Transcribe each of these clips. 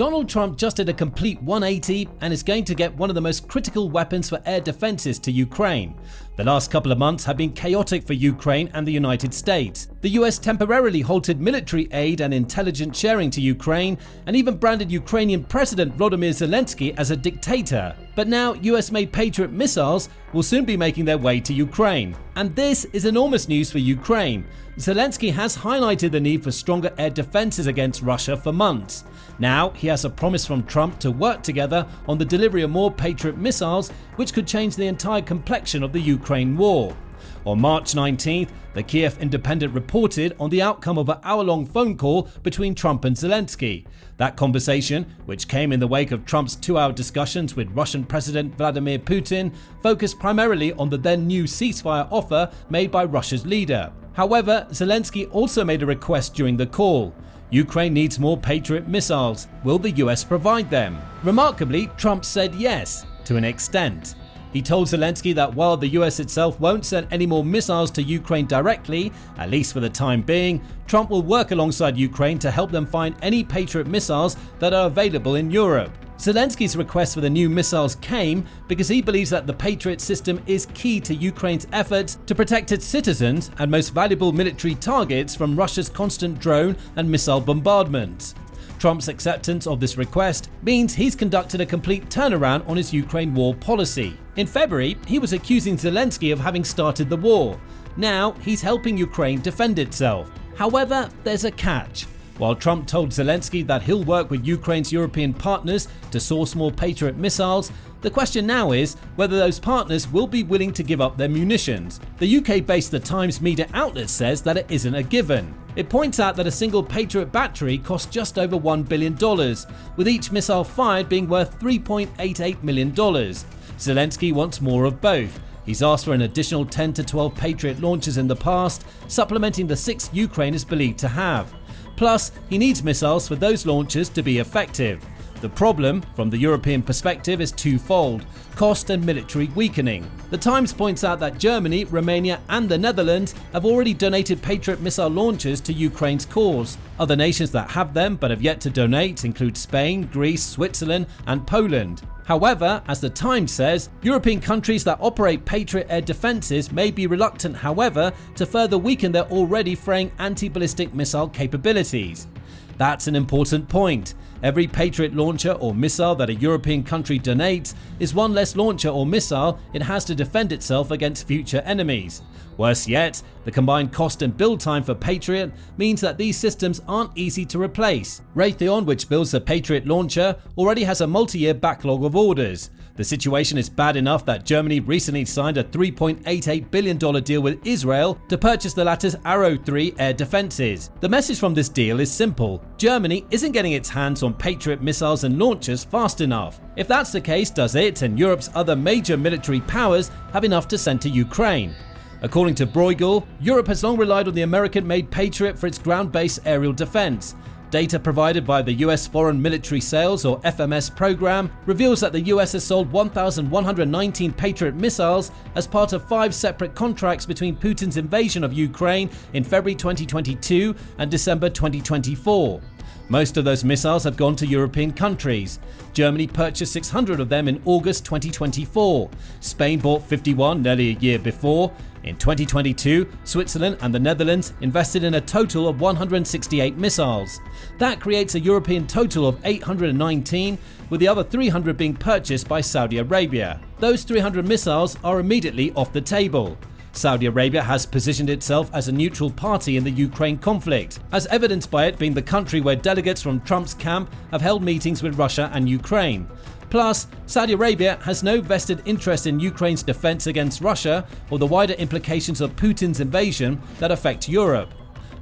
Donald Trump just did a complete 180 and is going to get one of the most critical weapons for air defenses to Ukraine. The last couple of months have been chaotic for Ukraine and the United States. The US temporarily halted military aid and intelligence sharing to Ukraine and even branded Ukrainian President Volodymyr Zelenskyy as a dictator. But now US-made Patriot missiles will soon be making their way to Ukraine. And this is enormous news for Ukraine. Zelenskyy has highlighted the need for stronger air defenses against Russia for months. Now he has a promise from Trump to work together on the delivery of more Patriot missiles, which could change the entire complexion of the Ukraine war. On March 19th, the Kiev Independent reported on the outcome of an hour-long phone call between Trump and Zelenskyy. That conversation, which came in the wake of Trump's 2-hour discussions with Russian President Vladimir Putin, focused primarily on the then new ceasefire offer made by Russia's leader. However, Zelenskyy also made a request during the call. Ukraine needs more Patriot missiles. Will the US provide them? Remarkably, Trump said yes, to an extent. He told Zelenskyy that while the US itself won't send any more missiles to Ukraine directly, at least for the time being, Trump will work alongside Ukraine to help them find any Patriot missiles that are available in Europe. Zelenskyy's request for the new missiles came because he believes that the Patriot system is key to Ukraine's efforts to protect its citizens and most valuable military targets from Russia's constant drone and missile bombardments. Trump's acceptance of this request means he's conducted a complete turnaround on his Ukraine war policy. In February, he was accusing Zelenskyy of having started the war. Now he's helping Ukraine defend itself. However, there's a catch. While Trump told Zelenskyy that he'll work with Ukraine's European partners to source more Patriot missiles, the question now is whether those partners will be willing to give up their munitions. The UK-based The Times media outlet says that it isn't a given. It points out that a single Patriot battery costs just over $1 billion, with each missile fired being worth $3.88 million. Zelenskyy wants more of both. He's asked for an additional 10 to 12 Patriot launchers in the past, supplementing the 6 Ukraine is believed to have. Plus, he needs missiles for those launchers to be effective. The problem, from the European perspective, is twofold: cost and military weakening. The Times points out that Germany, Romania and the Netherlands have already donated Patriot missile launchers to Ukraine's cause. Other nations that have them but have yet to donate include Spain, Greece, Switzerland and Poland. However, as the Times says, European countries that operate Patriot air defenses may be reluctant, however, to further weaken their already fraying anti-ballistic missile capabilities. That's an important point. Every Patriot launcher or missile that a European country donates is one less launcher or missile it has to defend itself against future enemies. Worse yet, the combined cost and build time for Patriot means that these systems aren't easy to replace. Raytheon, which builds the Patriot launcher, already has a multi-year backlog of orders. The situation is bad enough that Germany recently signed a $3.88 billion deal with Israel to purchase the latter's Arrow 3 air defenses. The message from this deal is simple: Germany isn't getting its hands on Patriot missiles and launchers fast enough. If that's the case, does it and Europe's other major military powers have enough to send to Ukraine? According to Bruegel, Europe has long relied on the American-made Patriot for its ground-based aerial defense. Data provided by the US Foreign Military Sales or FMS program reveals that the US has sold 1,119 Patriot missiles as part of 5 separate contracts between Putin's invasion of Ukraine in February 2022 and December 2024. Most of those missiles have gone to European countries. Germany purchased 600 of them in August 2024. Spain bought 51 nearly a year before. In 2022, Switzerland and the Netherlands invested in a total of 168 missiles. That creates a European total of 819, with the other 300 being purchased by Saudi Arabia. Those 300 missiles are immediately off the table. Saudi Arabia has positioned itself as a neutral party in the Ukraine conflict, as evidenced by it being the country where delegates from Trump's camp have held meetings with Russia and Ukraine. Plus, Saudi Arabia has no vested interest in Ukraine's defense against Russia or the wider implications of Putin's invasion that affect Europe.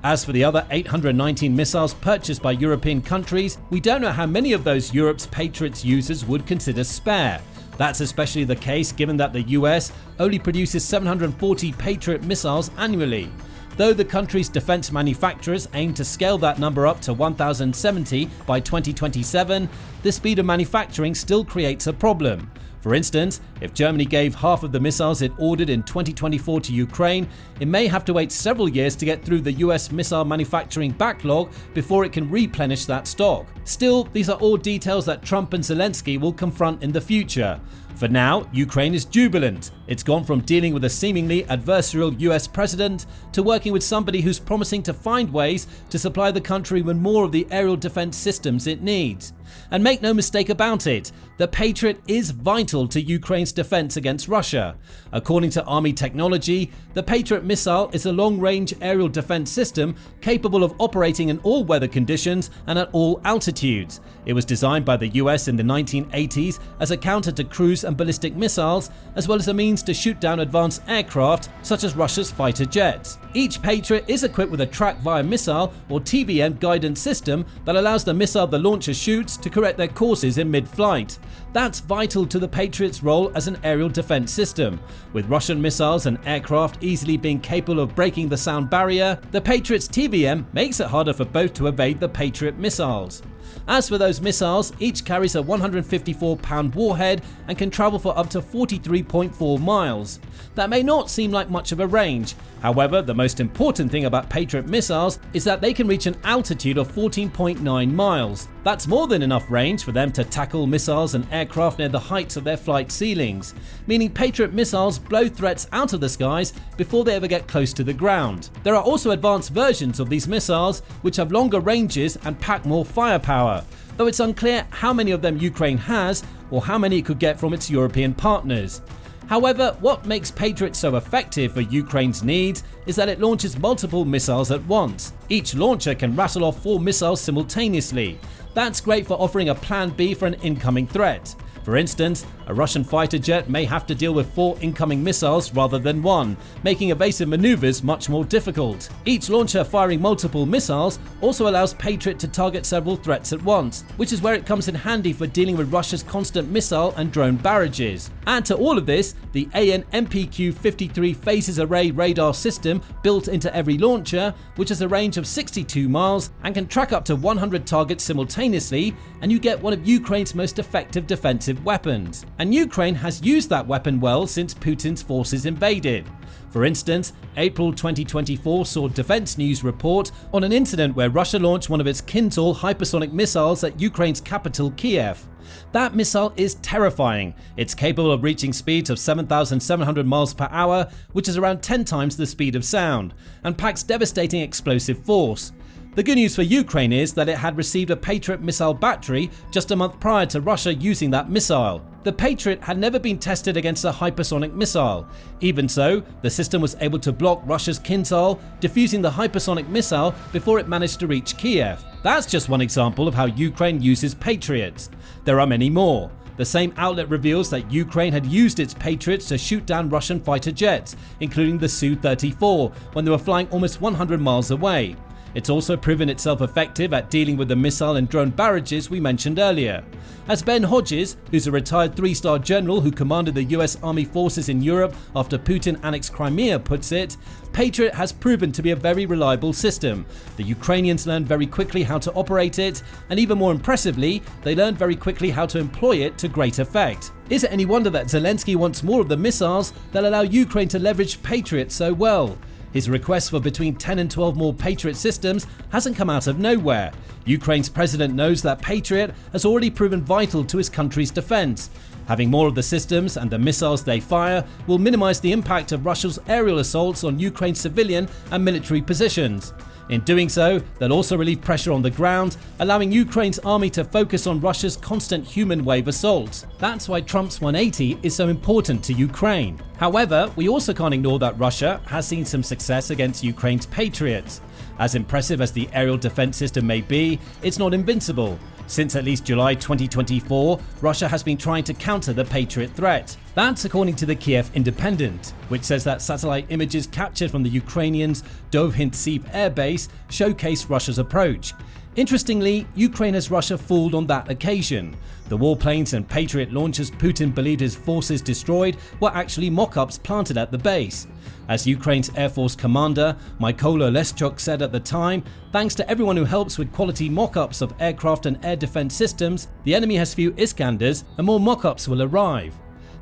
As for the other 819 missiles purchased by European countries, we don't know how many of those Europe's Patriots users would consider spare. That's especially the case given that the US only produces 740 Patriot missiles annually. Though the country's defense manufacturers aim to scale that number up to 1,070 by 2027, the speed of manufacturing still creates a problem. For instance, if Germany gave half of the missiles it ordered in 2024 to Ukraine, it may have to wait several years to get through the US missile manufacturing backlog before it can replenish that stock. Still, these are all details that Trump and Zelenskyy will confront in the future. For now, Ukraine is jubilant. It's gone from dealing with a seemingly adversarial US president to working with somebody who's promising to find ways to supply the country with more of the aerial defense systems it needs. And make no mistake about it, the Patriot is vital to Ukraine's defense against Russia. According to Army technology, the Patriot missile is a long-range aerial defense system capable of operating in all weather conditions and at all altitudes. It was designed by the US in the 1980s as a counter to cruise and ballistic missiles, as well as a means to shoot down advanced aircraft such as Russia's fighter jets. Each Patriot is equipped with a track-via missile or TVM guidance system that allows the missile the launcher shoots to correct their courses in mid-flight. That's vital to the Patriot's role as an aerial defense system. With Russian missiles and aircraft easily being capable of breaking the sound barrier, the Patriot's TVM makes it harder for both to evade the Patriot missiles. As for those missiles, each carries a 154-pound warhead and can travel for up to 43.4 miles. That may not seem like much of a range. However, the most important thing about Patriot missiles is that they can reach an altitude of 14.9 miles. That's more than enough range for them to tackle missiles and aircraft near the heights of their flight ceilings, meaning Patriot missiles blow threats out of the skies before they ever get close to the ground. There are also advanced versions of these missiles which have longer ranges and pack more firepower, though it's unclear how many of them Ukraine has or how many it could get from its European partners. However, what makes Patriot so effective for Ukraine's needs is that it launches multiple missiles at once. Each launcher can rattle off 4 missiles simultaneously. That's great for offering a plan B for an incoming threat. For instance, a Russian fighter jet may have to deal with 4 incoming missiles rather than 1, making evasive maneuvers much more difficult. Each launcher firing multiple missiles also allows Patriot to target several threats at once, which is where it comes in handy for dealing with Russia's constant missile and drone barrages. Add to all of this the AN/MPQ-53 phases array radar system built into every launcher, which has a range of 62 miles and can track up to 100 targets simultaneously, and you get one of Ukraine's most effective defensive weapons. And Ukraine has used that weapon well since Putin's forces invaded. For instance, April 2024 saw Defense News report on an incident where Russia launched one of its Kinzhal hypersonic missiles at Ukraine's capital Kiev. That missile is terrifying. It's capable of reaching speeds of 7,700 miles per hour, which is around 10 times the speed of sound, and packs devastating explosive force. The good news for Ukraine is that it had received a Patriot missile battery just a month prior to Russia using that missile. The Patriot had never been tested against a hypersonic missile. Even so, the system was able to block Russia's Kinzhal, defusing the hypersonic missile before it managed to reach Kiev. That's just one example of how Ukraine uses Patriots. There are many more. The same outlet reveals that Ukraine had used its Patriots to shoot down Russian fighter jets, including the Su-34, when they were flying almost 100 miles away. It's also proven itself effective at dealing with the missile and drone barrages we mentioned earlier. As Ben Hodges, who's a retired 3-star general who commanded the US Army forces in Europe after Putin annexed Crimea, puts it, Patriot has proven to be a very reliable system. The Ukrainians learned very quickly how to operate it, and even more impressively, they learned very quickly how to employ it to great effect. Is it any wonder that Zelenskyy wants more of the missiles that allow Ukraine to leverage Patriot so well? His request for between 10 and 12 more Patriot systems hasn't come out of nowhere. Ukraine's president knows that Patriot has already proven vital to his country's defense. Having more of the systems and the missiles they fire will minimize the impact of Russia's aerial assaults on Ukraine's civilian and military positions. In doing so, they'll also relieve pressure on the ground, allowing Ukraine's army to focus on Russia's constant human wave assaults. That's why Trump's 180 is so important to Ukraine. However, we also can't ignore that Russia has seen some success against Ukraine's Patriots. As impressive as the aerial defense system may be, it's not invincible. Since at least July 2024, Russia has been trying to counter the Patriot threat. That's according to the Kiev Independent, which says that satellite images captured from the Ukrainians' Dovhintsev airbase showcase Russia's approach. Interestingly, Ukraine has Russia fooled on that occasion. The warplanes and Patriot launchers Putin believed his forces destroyed were actually mock-ups planted at the base. As Ukraine's Air Force commander, Mykola Leshchuk, said at the time, thanks to everyone who helps with quality mock-ups of aircraft and air defense systems, the enemy has few Iskanders and more mock-ups will arrive.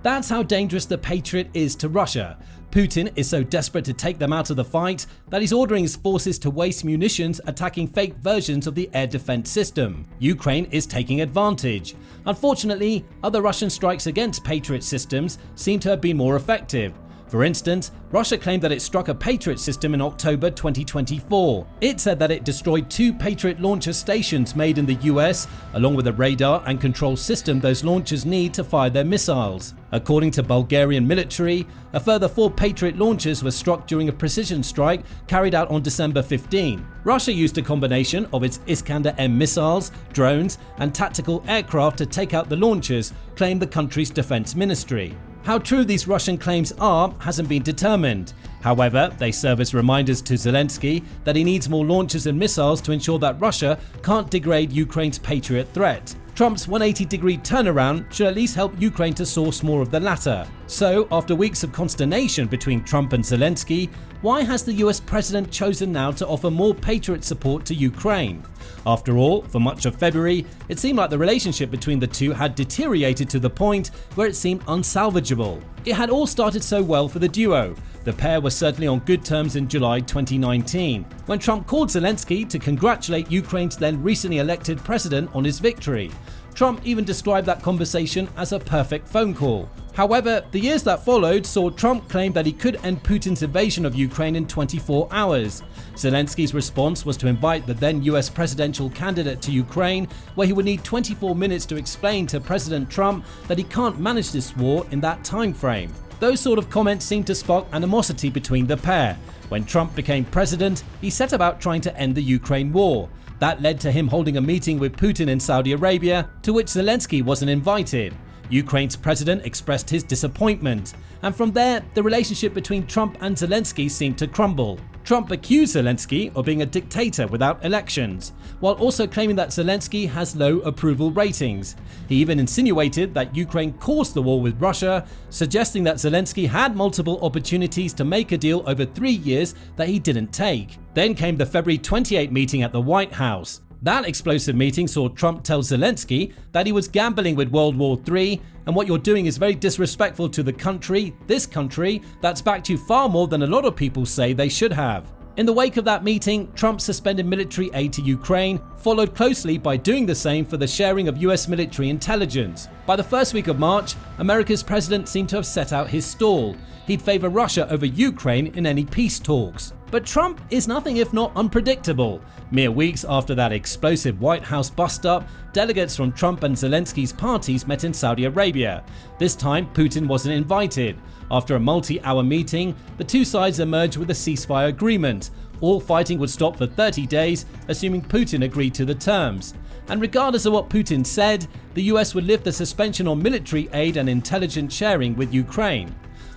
That's how dangerous the Patriot is to Russia. Putin is so desperate to take them out of the fight that he's ordering his forces to waste munitions attacking fake versions of the air defense system. Ukraine is taking advantage. Unfortunately, other Russian strikes against Patriot systems seem to have been more effective. For instance, Russia claimed that it struck a Patriot system in October 2024. It said that it destroyed 2 Patriot launcher stations made in the US, along with a radar and control system those launchers need to fire their missiles. According to Bulgarian military, a further 4 Patriot launchers were struck during a precision strike carried out on December 15. Russia used a combination of its Iskander-M missiles, drones, and tactical aircraft to take out the launchers, claimed the country's defense ministry. How true these Russian claims are hasn't been determined. However, they serve as reminders to Zelenskyy that he needs more launchers and missiles to ensure that Russia can't degrade Ukraine's Patriot threat. Trump's 180-degree turnaround should at least help Ukraine to source more of the latter. So, after weeks of consternation between Trump and Zelenskyy, why has the US president chosen now to offer more Patriot support to Ukraine? After all, for much of February, it seemed like the relationship between the two had deteriorated to the point where it seemed unsalvageable. It had all started so well for the duo. The pair were certainly on good terms in July 2019, when Trump called Zelenskyy to congratulate Ukraine's then recently elected president on his victory. Trump even described that conversation as a perfect phone call. However, the years that followed saw Trump claim that he could end Putin's invasion of Ukraine in 24 hours. Zelenskyy's response was to invite the then US presidential candidate to Ukraine, where he would need 24 minutes to explain to President Trump that he can't manage this war in that time frame. Those sort of comments seemed to spark animosity between the pair. When Trump became president, he set about trying to end the Ukraine war. That led to him holding a meeting with Putin in Saudi Arabia, to which Zelenskyy wasn't invited. Ukraine's president expressed his disappointment, and from there, the relationship between Trump and Zelenskyy seemed to crumble. Trump accused Zelenskyy of being a dictator without elections, while also claiming that Zelenskyy has low approval ratings. He even insinuated that Ukraine caused the war with Russia, suggesting that Zelenskyy had multiple opportunities to make a deal over 3 years that he didn't take. Then came the February 28 meeting at the White House. That explosive meeting saw Trump tell Zelenskyy that he was gambling with World War III, and what you're doing is very disrespectful to the country, this country, that's backed you far more than a lot of people say they should have. In the wake of that meeting, Trump suspended military aid to Ukraine, followed closely by doing the same for the sharing of US military intelligence. By the first week of March, America's president seemed to have set out his stall. He'd favor Russia over Ukraine in any peace talks. But Trump is nothing if not unpredictable. Mere weeks after that explosive White House bust-up, delegates from Trump and Zelenskyy's parties met in Saudi Arabia. This time, Putin wasn't invited. After a multi-hour meeting, the two sides emerged with a ceasefire agreement. All fighting would stop for 30 days, assuming Putin agreed to the terms. And regardless of what Putin said, the US would lift the suspension on military aid and intelligence sharing with Ukraine.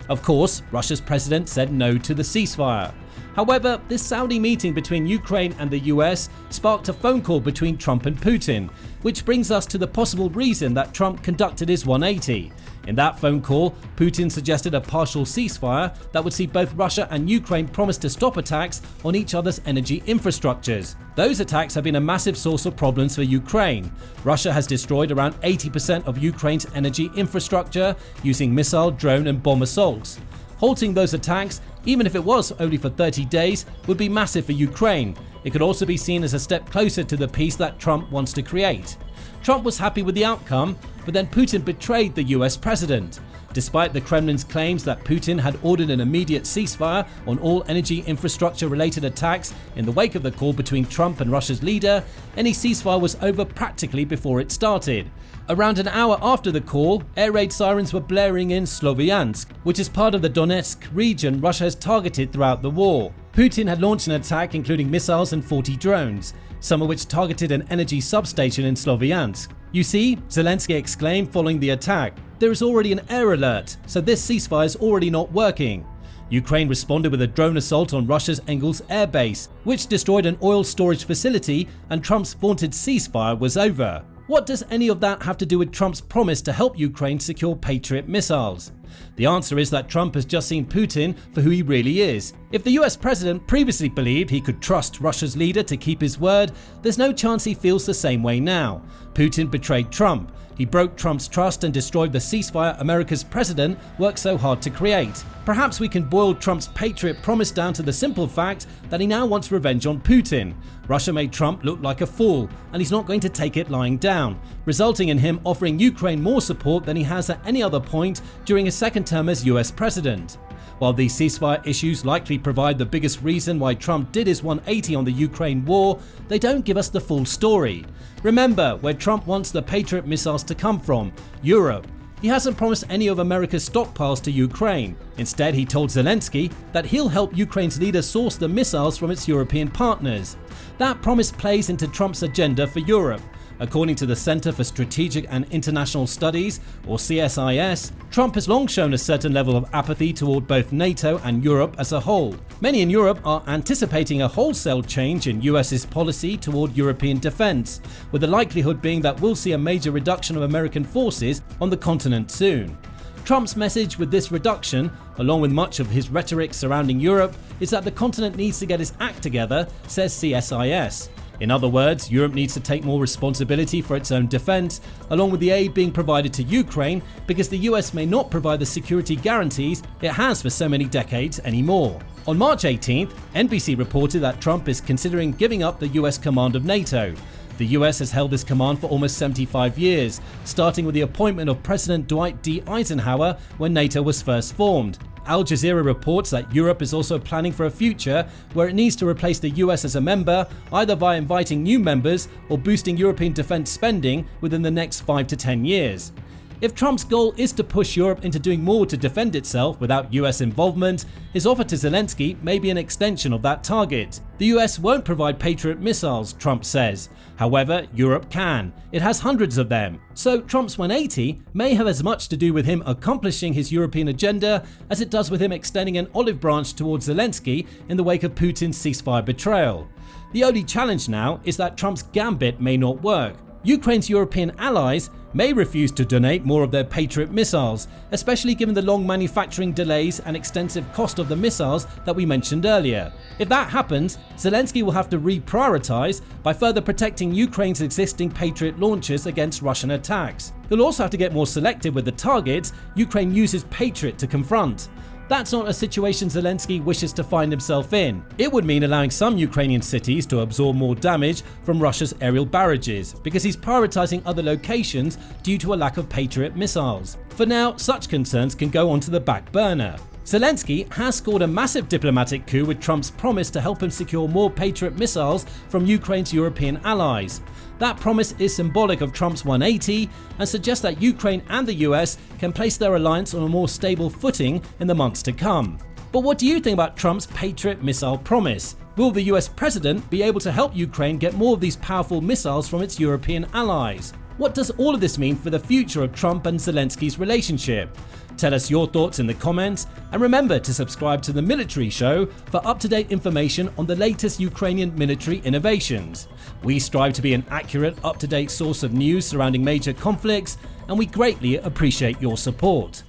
Of course, Russia's president said no to the ceasefire. However, this Saudi meeting between Ukraine and the US sparked a phone call between Trump and Putin, which brings us to the possible reason that Trump conducted his 180. In that phone call, Putin suggested a partial ceasefire that would see both Russia and Ukraine promise to stop attacks on each other's energy infrastructures. Those attacks have been a massive source of problems for Ukraine. Russia has destroyed around 80% of Ukraine's energy infrastructure using missile, drone and bomb assaults. Halting those attacks, even if it was only for 30 days, would be massive for Ukraine. It could also be seen as a step closer to the peace that Trump wants to create. Trump was happy with the outcome, but then Putin betrayed the US president. Despite the Kremlin's claims that Putin had ordered an immediate ceasefire on all energy infrastructure-related attacks in the wake of the call between Trump and Russia's leader, any ceasefire was over practically before it started. Around an hour after the call, air raid sirens were blaring in Sloviansk, which is part of the Donetsk region Russia has targeted throughout the war. Putin had launched an attack including missiles and 40 drones, some of which targeted an energy substation in Sloviansk. You see, Zelenskyy exclaimed following the attack, there is already an air alert, so this ceasefire is already not working. Ukraine responded with a drone assault on Russia's Engels air base, which destroyed an oil storage facility, and Trump's vaunted ceasefire was over. What does any of that have to do with Trump's promise to help Ukraine secure Patriot missiles? The answer is that Trump has just seen Putin for who he really is. If the US president previously believed he could trust Russia's leader to keep his word, there's no chance he feels the same way now. Putin betrayed Trump. He broke Trump's trust and destroyed the ceasefire America's president worked so hard to create. Perhaps we can boil Trump's Patriot promise down to the simple fact that he now wants revenge on Putin. Russia made Trump look like a fool, and he's not going to take it lying down, resulting in him offering Ukraine more support than he has at any other point during his second term as US president. While these ceasefire issues likely provide the biggest reason why Trump did his 180 on the Ukraine war, they don't give us the full story. Remember where Trump wants the Patriot missiles to come from: Europe. He hasn't promised any of America's stockpiles to Ukraine. Instead, he told Zelenskyy that he'll help Ukraine's leader source the missiles from its European partners. That promise plays into Trump's agenda for Europe. According to the Center for Strategic and International Studies, or CSIS, Trump has long shown a certain level of apathy toward both NATO and Europe as a whole. Many in Europe are anticipating a wholesale change in US's policy toward European defense, with the likelihood being that we'll see a major reduction of American forces on the continent soon. Trump's message with this reduction, along with much of his rhetoric surrounding Europe, is that the continent needs to get its act together, says CSIS. In other words, Europe needs to take more responsibility for its own defense, along with the aid being provided to Ukraine, because the US may not provide the security guarantees it has for so many decades anymore. On March 18th, NBC reported that Trump is considering giving up the US command of NATO. The US has held this command for almost 75 years, starting with the appointment of President Dwight D. Eisenhower when NATO was first formed. Al Jazeera reports that Europe is also planning for a future where it needs to replace the US as a member, either by inviting new members or boosting European defense spending within the next 5 to 10 years. If Trump's goal is to push Europe into doing more to defend itself without US involvement, his offer to Zelenskyy may be an extension of that target. The US won't provide Patriot missiles, Trump says. However, Europe can. It has hundreds of them. So Trump's 180 may have as much to do with him accomplishing his European agenda as it does with him extending an olive branch towards Zelenskyy in the wake of Putin's ceasefire betrayal. The only challenge now is that Trump's gambit may not work. Ukraine's European allies may refuse to donate more of their Patriot missiles, especially given the long manufacturing delays and extensive cost of the missiles that we mentioned earlier. If that happens, Zelenskyy will have to reprioritize by further protecting Ukraine's existing Patriot launchers against Russian attacks. He'll also have to get more selective with the targets Ukraine uses Patriot to confront. That's not a situation Zelenskyy wishes to find himself in. It would mean allowing some Ukrainian cities to absorb more damage from Russia's aerial barrages, because he's prioritizing other locations due to a lack of Patriot missiles. For now, such concerns can go onto the back burner. Zelenskyy has scored a massive diplomatic coup with Trump's promise to help him secure more Patriot missiles from Ukraine's European allies. That promise is symbolic of Trump's 180 and suggests that Ukraine and the US can place their alliance on a more stable footing in the months to come. But what do you think about Trump's Patriot missile promise? Will the US president be able to help Ukraine get more of these powerful missiles from its European allies? What does all of this mean for the future of Trump and Zelensky's relationship? Tell us your thoughts in the comments, and remember to subscribe to The Military Show for up-to-date information on the latest Ukrainian military innovations. We strive to be an accurate, up-to-date source of news surrounding major conflicts, and we greatly appreciate your support.